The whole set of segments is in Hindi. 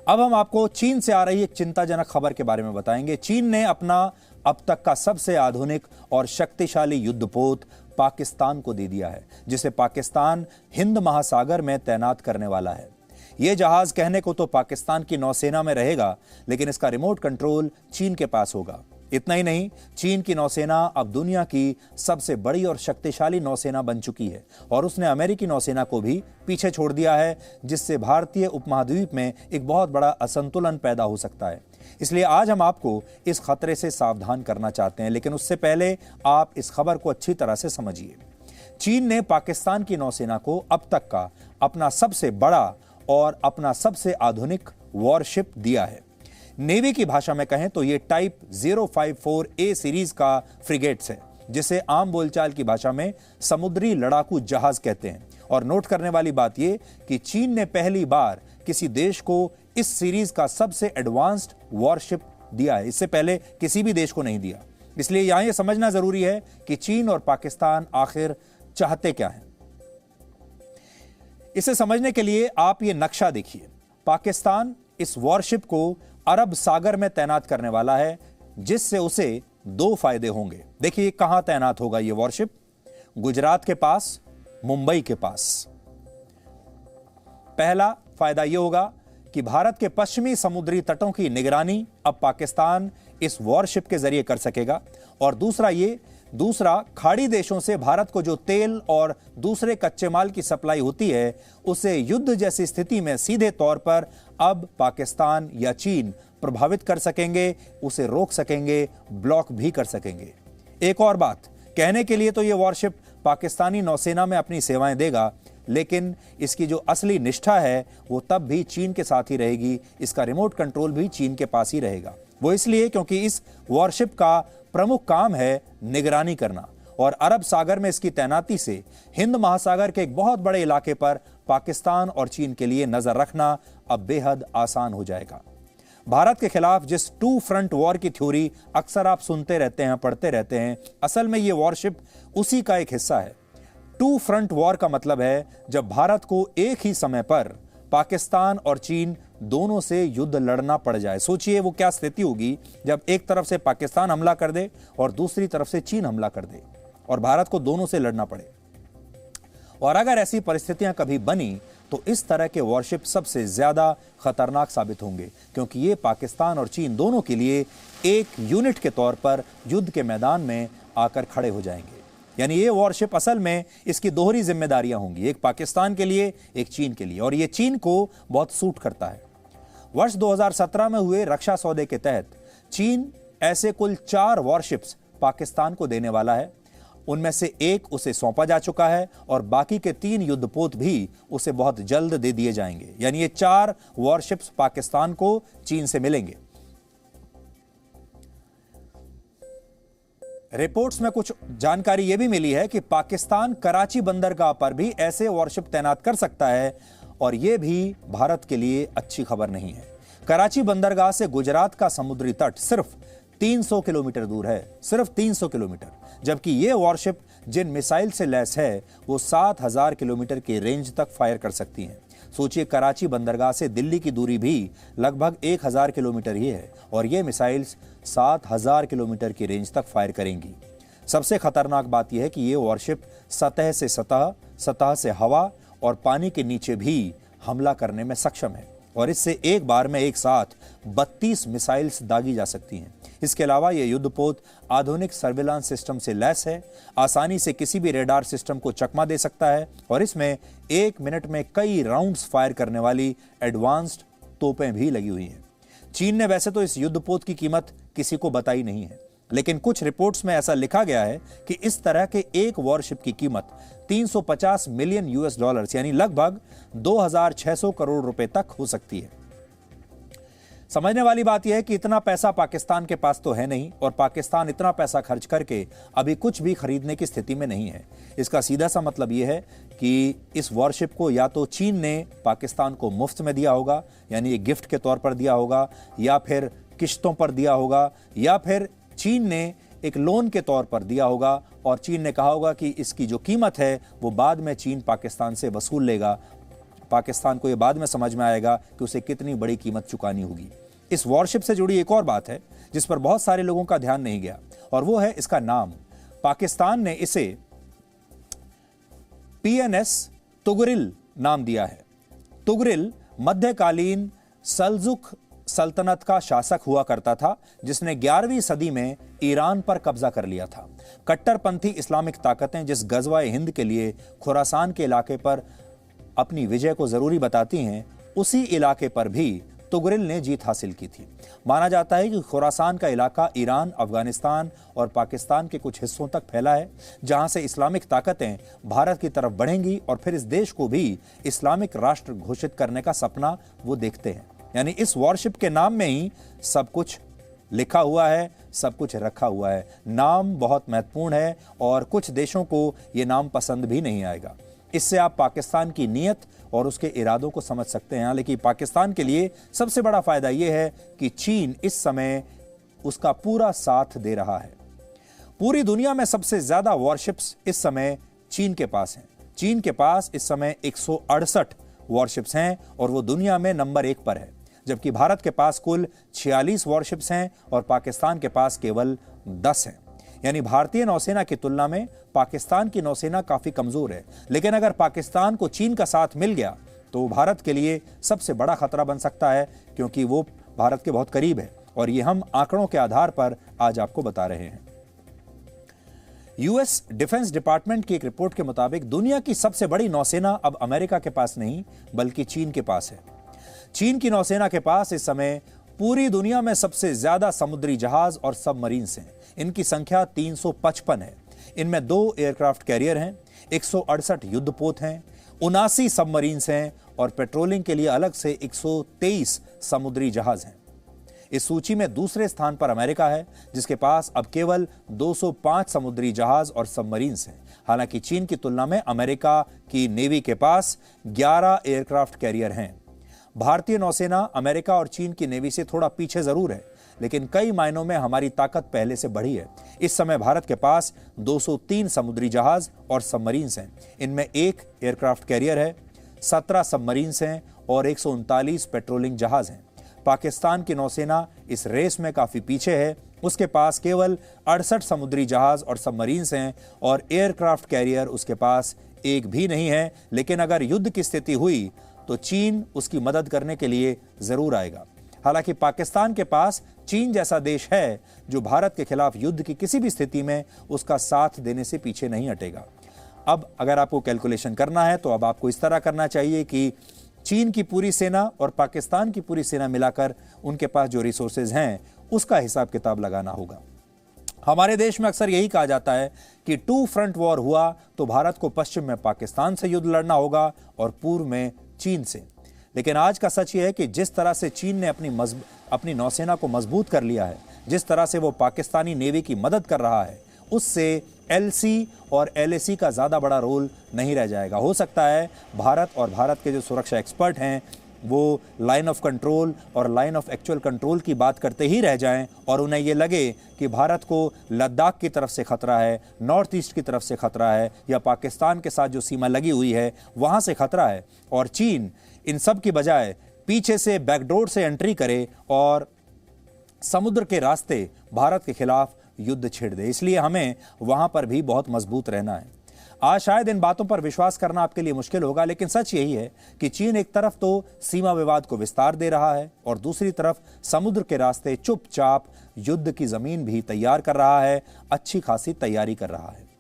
अब हम आपको चीन से आ रही एक चिंताजनक खबर के बारे में बताएंगे। चीन ने अपना अब तक का सबसे आधुनिक और शक्तिशाली युद्धपोत पाकिस्तान को दे दिया है, जिसे पाकिस्तान हिंद महासागर में तैनात करने वाला है। यह जहाज कहने को तो पाकिस्तान की नौसेना में रहेगा, लेकिन इसका रिमोट कंट्रोल चीन के पास होगा। इतना ही नहीं, चीन की नौसेना अब दुनिया की सबसे बड़ी और शक्तिशाली नौसेना बन चुकी है और उसने अमेरिकी नौसेना को भी पीछे छोड़ दिया है, जिससे भारतीय उपमहाद्वीप में एक बहुत बड़ा असंतुलन पैदा हो सकता है। इसलिए आज हम आपको इस खतरे से सावधान करना चाहते हैं, लेकिन उससे पहले आप इस खबर को अच्छी तरह से समझिए। चीन ने पाकिस्तान की नौसेना को अब तक का अपना सबसे बड़ा और अपना सबसे आधुनिक वॉरशिप दिया है। नेवी की भाषा में कहें तो ये टाइप 054A सीरीज का फ्रिगेट्स है, जिसे आम बोलचाल की भाषा में समुद्री लड़ाकू जहाज कहते हैं। और नोट करने वाली बात यह कि चीन ने पहली बार किसी देश को इस सीरीज का सबसे एडवांस्ड वॉरशिप दिया है। इससे पहले किसी भी देश को नहीं दिया। इसलिए यहां यह समझना जरूरी है कि चीन और पाकिस्तान आखिर चाहते क्या हैं। इसे समझने के लिए आप ये नक्शा देखिए। पाकिस्तान इस वॉरशिप को अरब सागर में तैनात करने वाला है, जिससे उसे दो फायदे होंगे। देखिए कहां तैनात होगा यह वॉरशिप। गुजरात के पास, मुंबई के पास। पहला फायदा यह होगा कि भारत के पश्चिमी समुद्री तटों की निगरानी अब पाकिस्तान इस वॉरशिप के जरिए कर सकेगा। और दूसरा खाड़ी देशों से भारत को जो तेल और दूसरे कच्चे माल की सप्लाई होती है, उसे युद्ध जैसी स्थिति में सीधे तौर पर अब पाकिस्तान या चीन प्रभावित कर सकेंगे, उसे रोक सकेंगे, ब्लॉक भी कर सकेंगे। एक और बात, कहने के लिए तो यह वॉरशिप पाकिस्तानी नौसेना में अपनी सेवाएं देगा, लेकिन इसकी जो असली निष्ठा है वो तब भी चीन के साथ ही रहेगी। इसका रिमोट कंट्रोल भी चीन के पास ही रहेगा। वो इसलिए क्योंकि इस वॉरशिप का प्रमुख काम है निगरानी करना, और अरब सागर में इसकी तैनाती से हिंद महासागर के एक बहुत बड़े इलाके पर पाकिस्तान और चीन के लिए नजर रखना अब बेहद आसान हो जाएगा। भारत के खिलाफ जिस टू फ्रंट वॉर की थ्योरी अक्सर आप सुनते रहते हैं, पढ़ते रहते हैं, असल में यह वॉरशिप उसी का एक हिस्सा है। टू फ्रंट वॉर का मतलब है जब भारत को एक ही समय पर पाकिस्तान और चीन दोनों से युद्ध लड़ना पड़ जाए। सोचिए वो क्या स्थिति होगी जब एक तरफ से पाकिस्तान हमला कर दे और दूसरी तरफ से चीन हमला कर दे और भारत को दोनों से लड़ना पड़े। और अगर ऐसी परिस्थितियां कभी बनी तो इस तरह के वॉरशिप सबसे ज्यादा खतरनाक साबित होंगे, क्योंकि ये पाकिस्तान और चीन दोनों के लिए एक यूनिट के तौर पर युद्ध के मैदान में आकर खड़े हो जाएंगे। यानी ये वॉरशिप असल में इसकी दोहरी जिम्मेदारियां होंगी, एक पाकिस्तान के लिए, एक चीन के लिए, और ये चीन को बहुत सूट करता है। वर्ष 2017 में हुए रक्षा सौदे के तहत चीन ऐसे कुल 4 वॉरशिप्स पाकिस्तान को देने वाला है। उनमें से एक उसे सौंपा जा चुका है और बाकी के 3 युद्धपोत भी उसे बहुत जल्द दे दिए जाएंगे। यानी ये 4 वॉरशिप्स पाकिस्तान को चीन से मिलेंगे। रिपोर्ट्स में कुछ जानकारी यह भी मिली है कि पाकिस्तान कराची बंदरगाह पर भी ऐसे वॉरशिप तैनात कर सकता है, और यह भी भारत के लिए अच्छी खबर नहीं है। कराची बंदरगाह से गुजरात का समुद्री तट सिर्फ 300 किलोमीटर दूर है, सिर्फ 300 किलोमीटर, जबकि यह वॉरशिप जिन मिसाइल से लैस है वो 7000 किलोमीटर के रेंज तक फायर कर सकती हैं। सोचिए, कराची बंदरगाह से दिल्ली की दूरी भी लगभग 1000 किलोमीटर ही है और ये मिसाइल्स 7000 किलोमीटर की रेंज तक फायर करेंगी। सबसे खतरनाक बात यह है कि ये वॉरशिप सतह से सतह, सतह से हवा और पानी के नीचे भी हमला करने में सक्षम है, और इससे एक बार में एक साथ 32 मिसाइल्स दागी जा सकती हैं। इसके अलावा यह युद्धपोत आधुनिक सर्विलांस सिस्टम से लैस है, आसानी से किसी भी रेडार सिस्टम को चकमा दे सकता है, और इसमें 1 मिनट में कई राउंड्स फायर करने वाली एडवांस्ड तोपें भी लगी हुई हैं। चीन ने वैसे तो इस युद्धपोत की कीमत किसी को बताई नहीं है, लेकिन कुछ रिपोर्ट्स में ऐसा लिखा गया है कि इस तरह के एक वॉरशिप की कीमत 350 मिलियन यूएस डॉलर्स यानी लगभग 2600 करोड़ रुपए तक हो सकती है। समझने वाली बात यह है कि इतना पैसा पाकिस्तान के पास तो है नहीं, और पाकिस्तान इतना पैसा खर्च करके अभी कुछ भी खरीदने की स्थिति में नहीं है। इसका सीधा सा मतलब यह है कि इस वॉरशिप को या तो चीन ने पाकिस्तान को मुफ्त में दिया होगा, यानी एक गिफ्ट के तौर पर दिया होगा, या फिर किश्तों पर दिया होगा, या फिर चीन ने एक लोन के तौर पर दिया होगा और चीन ने कहा होगा कि इसकी जो कीमत है वो बाद में चीन पाकिस्तान से वसूल लेगा। पाकिस्तान को यह बाद में समझ में आएगा कि उसे कितनी बड़ी कीमत चुकानी होगी। इस वॉरशिप से जुड़ी एक और बात है जिस पर बहुत सारे लोगों का ध्यान नहीं गया, और वो है इसका नाम। पाकिस्तान ने इसे PNS तुगरिल नाम दिया है। तुगरिल मध्यकालीन सल्जुक सल्तनत का शासक हुआ करता था, जिसने 11वीं सदी में ईरान पर कब्जा कर लिया था। कट्टरपंथी इस्लामिक ताकतें जिस गजवा हिंद के लिए खुरासान के इलाके पर अपनी विजय को जरूरी बताती हैं, उसी इलाके पर भी तुगरिल ने जीत हासिल की थी। माना जाता है कि खुरासान का इलाका ईरान, अफगानिस्तान और पाकिस्तान के कुछ हिस्सों तक फैला है, जहां से इस्लामिक ताकतें भारत की तरफ बढ़ेंगी और फिर इस देश को भी इस्लामिक राष्ट्र घोषित करने का सपना वो देखते हैं। यानी इस वॉरशिप के नाम में ही सब कुछ लिखा हुआ है, सब कुछ रखा हुआ है। नाम बहुत महत्वपूर्ण है और कुछ देशों को ये नाम पसंद भी नहीं आएगा। इससे आप पाकिस्तान की नीयत और उसके इरादों को समझ सकते हैं। लेकिन पाकिस्तान के लिए सबसे बड़ा फायदा यह है कि चीन इस समय उसका पूरा साथ दे रहा है। पूरी दुनिया में सबसे ज्यादा वॉरशिप्स इस समय चीन के पास हैं। चीन के पास इस समय 168 वॉरशिप्स हैं और वो दुनिया में नंबर 1 पर है, जबकि भारत के पास कुल 46 वॉरशिप्स हैं और पाकिस्तान के पास केवल 10 हैं। यानी भारतीय नौसेना की तुलना में पाकिस्तान की नौसेना काफी कमजोर है। लेकिन अगर पाकिस्तान को चीन का साथ मिल गया तो भारत के लिए सबसे बड़ा खतरा बन सकता है, क्योंकि वो भारत के बहुत करीब है, और ये हम आंकड़ों के आधार पर आज आपको बता रहे हैं। यूएस डिफेंस डिपार्टमेंट की एक रिपोर्ट के मुताबिक दुनिया की सबसे बड़ी नौसेना अब अमेरिका के पास नहीं बल्कि चीन के पास है। चीन की नौसेना के पास इस समय पूरी दुनिया में सबसे ज्यादा समुद्री जहाज और सबमरीन्स हैं। इनकी संख्या 355 है। इनमें 2 एयरक्राफ्ट कैरियर हैं, 168 युद्धपोत हैं, 79 सबमरीन्स हैं और पेट्रोलिंग के लिए अलग से 123 समुद्री जहाज हैं। इस सूची में दूसरे स्थान पर अमेरिका है, जिसके पास अब केवल 205 समुद्री जहाज और सबमरीन्स हैं। हालांकि चीन की तुलना में अमेरिका की नेवी के पास 11 एयरक्राफ्ट कैरियर हैं। भारतीय नौसेना अमेरिका और चीन की नेवी से थोड़ा पीछे जरूर है, लेकिन कई मायनों में हमारी ताकत पहले से बढ़ी है। इस समय भारत के पास 203 समुद्री जहाज और सबमरीन्स हैं। इनमें 1 एयरक्राफ्ट कैरियर है, 17 सबमरीन्स हैं और 139 पेट्रोलिंग जहाज हैं। पाकिस्तान की नौसेना इस रेस में काफी पीछे है। उसके पास केवल 68 समुद्री जहाज और सबमरीन्स हैं और एयरक्राफ्ट कैरियर उसके पास एक भी नहीं है। लेकिन अगर युद्ध की स्थिति हुई तो चीन उसकी मदद करने के लिए जरूर आएगा। हालांकि पाकिस्तान के पास चीन जैसा देश है जो भारत के खिलाफ युद्ध की किसी भी स्थिति में उसका साथ देने से पीछे नहीं हटेगा। अब अगर आपको कैलकुलेशन करना है तो अब आपको इस तरह करना चाहिए कि चीन की पूरी सेना और पाकिस्तान की पूरी सेना मिलाकर उनके पास जो रिसोर्सेज हैं उसका हिसाब किताब लगाना होगा। हमारे देश में अक्सर यही कहा जाता है कि 2 फ्रंट वॉर हुआ तो भारत को पश्चिम में पाकिस्तान से युद्ध लड़ना होगा और पूर्व में चीन से। लेकिन आज का सच यह है कि जिस तरह से चीन ने अपनी नौसेना को मजबूत कर लिया है, जिस तरह से वो पाकिस्तानी नेवी की मदद कर रहा है, उससे LC और LAC का ज्यादा बड़ा रोल नहीं रह जाएगा। हो सकता है भारत और भारत के जो सुरक्षा एक्सपर्ट हैं वो लाइन ऑफ कंट्रोल और लाइन ऑफ एक्चुअल कंट्रोल की बात करते ही रह जाएं और उन्हें ये लगे कि भारत को लद्दाख की तरफ से खतरा है, नॉर्थ ईस्ट की तरफ से खतरा है, या पाकिस्तान के साथ जो सीमा लगी हुई है वहां से खतरा है, और चीन इन सब की बजाय पीछे से बैकडोर से एंट्री करे और समुद्र के रास्ते भारत के खिलाफ युद्ध छेड़ दे। इसलिए हमें वहां पर भी बहुत मजबूत रहना है। आज शायद इन बातों पर विश्वास करना आपके लिए मुश्किल होगा, लेकिन सच यही है कि चीन एक तरफ तो सीमा विवाद को विस्तार दे रहा है और दूसरी तरफ समुद्र के रास्ते चुपचाप युद्ध की जमीन भी तैयार कर रहा है, अच्छी खासी तैयारी कर रहा है।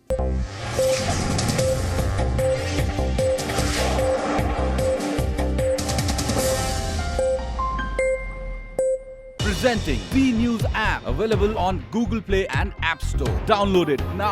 Presenting B News app, available on Google Play and App Store. Download it now.